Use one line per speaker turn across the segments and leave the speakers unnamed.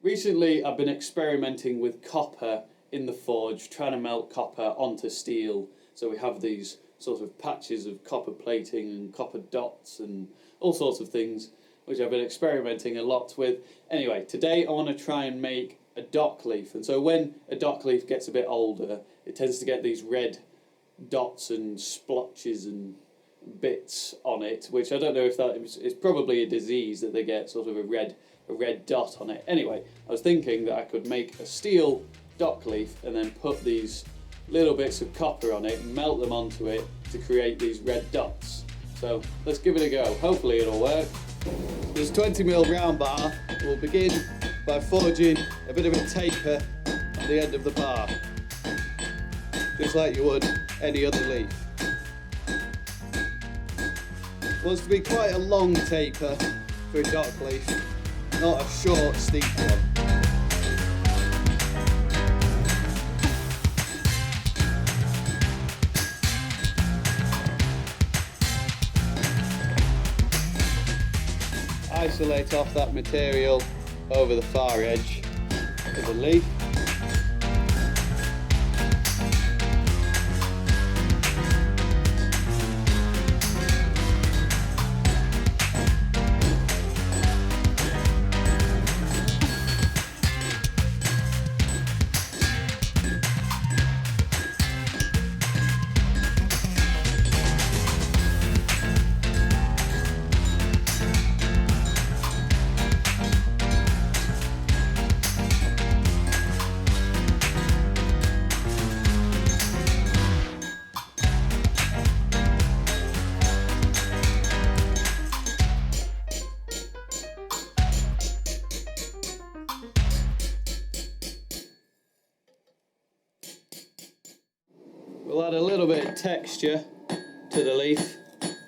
Recently I've been experimenting with copper in the forge, trying to melt copper onto steel. So we have these sort of patches of copper plating and copper dots and all sorts of things, which I've been experimenting a lot with. Anyway, today I want to try and make a dock leaf. And so when a dock leaf gets a bit older, it tends to get these red dots and splotches and bits on it, which I don't know if that is probably a disease that they get sort of a red dot on it. Anyway, I was thinking that I could make a steel dock leaf and then put these little bits of copper on it and melt them onto it to create these red dots. So let's give it a go. Hopefully it'll work. This 20mm round bar will begin by forging a bit of a taper at the end of the bar, just like you would any other leaf. It wants to be quite a long taper for a dock leaf, not a short, steep one. Isolate off that material over the far edge of the leaf. We'll add a little bit of texture to the leaf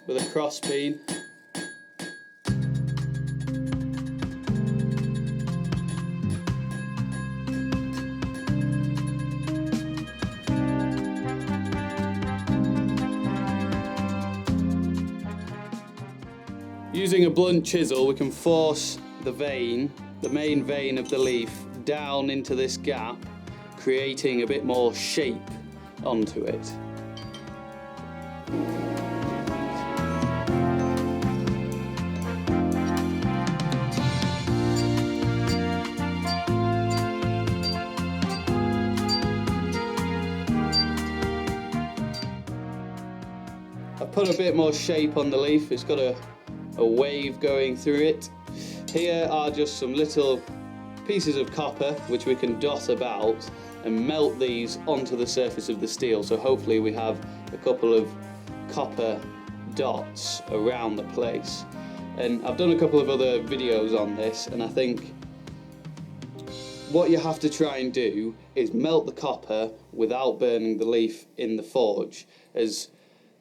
with a cross beam. Using a blunt chisel, we can force the vein, the main vein of the leaf, down into this gap, creating a bit more shape onto it. I put a bit more shape on the leaf. It's got a wave going through it. Here are just some little pieces of copper which we can dot about and melt these onto the surface of the steel, so hopefully we have a couple of copper dots around the place. And I've done a couple of other videos on this, and I think what you have to try and do is melt the copper without burning the leaf in the forge, as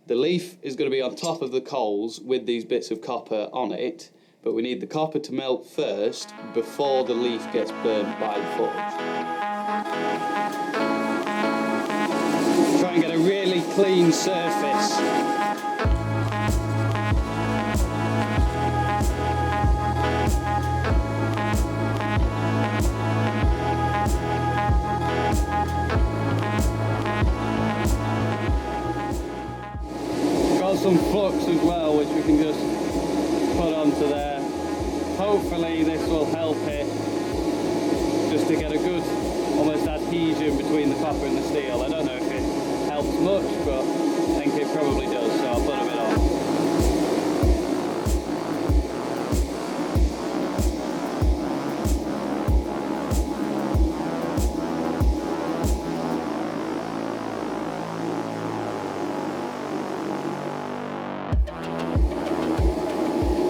the leaf is going to be on top of the coals with these bits of copper on it, but we need the copper to melt first before the leaf gets burned by the forge. Try and get a really clean surface. Got some flux as well, which we can just put onto there. Hopefully this will help it just to get a good almost adhesion between the copper and the steel. I don't know if it helps much, but I think it probably does, so I'll put a bit on.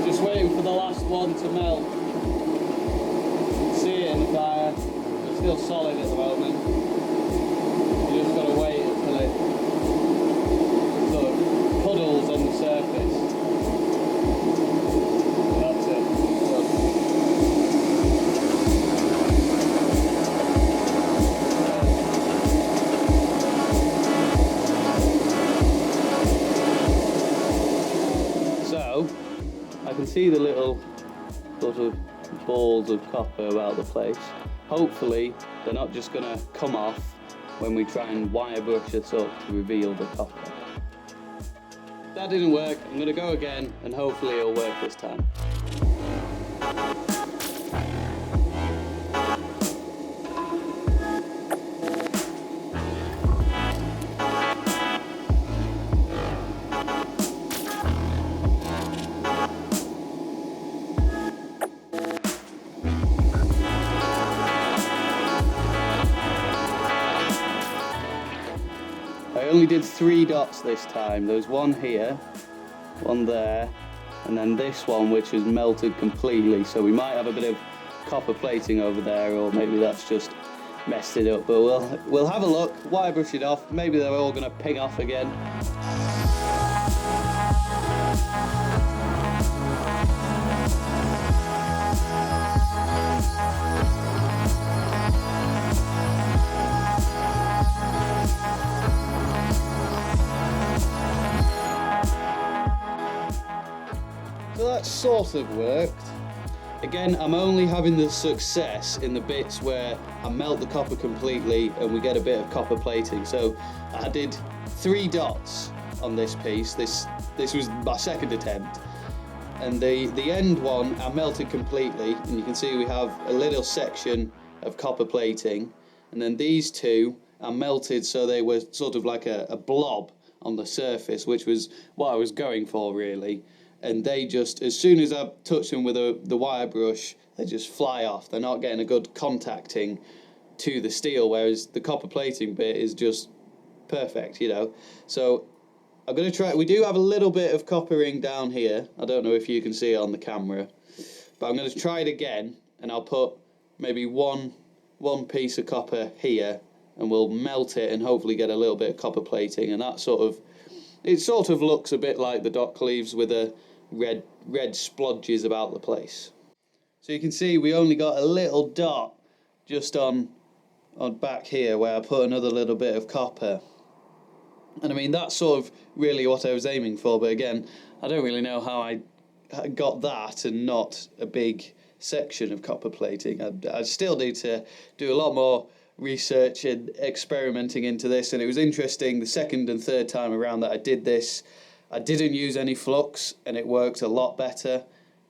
Just waiting for the last one to melt. See it in the fire. It's still solid at the moment. You just got to wait until it sort of puddles on the surface. That's it. So I can see the little sort of balls of copper about the place. Hopefully they're not just going to come off when we try and wire brush it up to reveal the copper. If that didn't work, I'm going to go again and hopefully it'll work this time. I only did 3 dots this time. There was one here, one there, and then this one which has melted completely, so we might have a bit of copper plating over there, or maybe that's just messed it up, but we'll have a look, wire brush it off, maybe they're all going to ping off again. So that sort of worked. Again, I'm only having the success in the bits where I melt the copper completely and we get a bit of copper plating. So I did 3 dots on this piece. This was my second attempt. And the end one I melted completely, and you can see we have a little section of copper plating. And then these two are melted so they were sort of like a blob on the surface, which was what I was going for really. And they just, as soon as I touch them with the wire brush, they just fly off. They're not getting a good contacting to the steel, whereas the copper plating bit is just perfect, you know. So I'm going to try, we do have a little bit of coppering down here. I don't know if you can see it on the camera, but I'm going to try it again, and I'll put maybe one piece of copper here, and we'll melt it and hopefully get a little bit of copper plating, and that sort of looks a bit like the dock leaves with a red splodges about the place. So you can see we only got a little dot just on back here where I put another little bit of copper. And I mean, that's sort of really what I was aiming for, but again, I don't really know how I got that and not a big section of copper plating. I still need to do a lot more research and experimenting into this, and it was interesting the second and third time around that I did this, I didn't use any flux and it worked a lot better.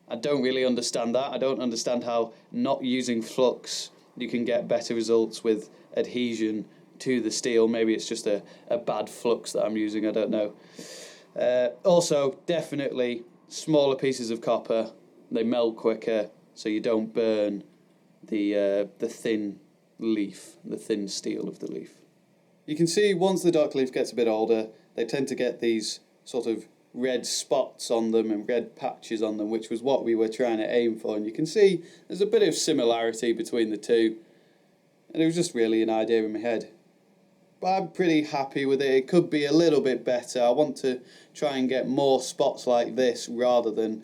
I don't really understand that. I don't understand how not using flux you can get better results with adhesion to the steel. Maybe it's just a bad flux that I'm using, I don't know. Also, definitely smaller pieces of copper, they melt quicker, so you don't burn the thin leaf, the thin steel of the leaf. You can see once the dock leaf gets a bit older, they tend to get these sort of red spots on them and red patches on them, which was what we were trying to aim for. And you can see there's a bit of similarity between the two, and it was just really an idea in my head. But I'm pretty happy with it. It could be a little bit better. I want to try and get more spots like this rather than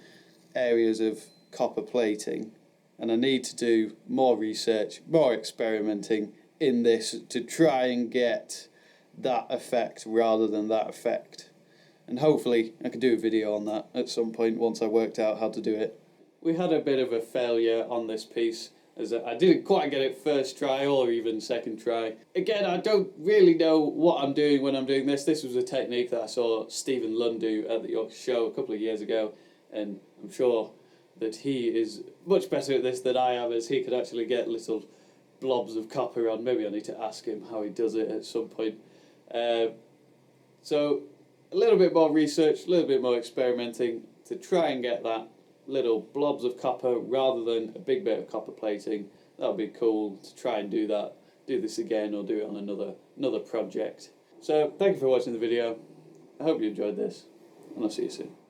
areas of copper plating. And I need to do more research, more experimenting in this to try and get that effect rather than that effect. And hopefully I can do a video on that at some point once I worked out how to do it. We had a bit of a failure on this piece, as I didn't quite get it first try or even second try. Again, I don't really know what I'm doing when I'm doing this. This was a technique that I saw Stephen Lunn do at the Yorkshire Show a couple of years ago, and I'm sure that he is much better at this than I am, as he could actually get little blobs of copper on. Maybe I need to ask him how he does it at some point. So a little bit more research, a little bit more experimenting to try and get that little blobs of copper rather than a big bit of copper plating. That would be cool to try and do that, do this again, or do it on another project. So thank you for watching the video. I hope you enjoyed this, and I'll see you soon.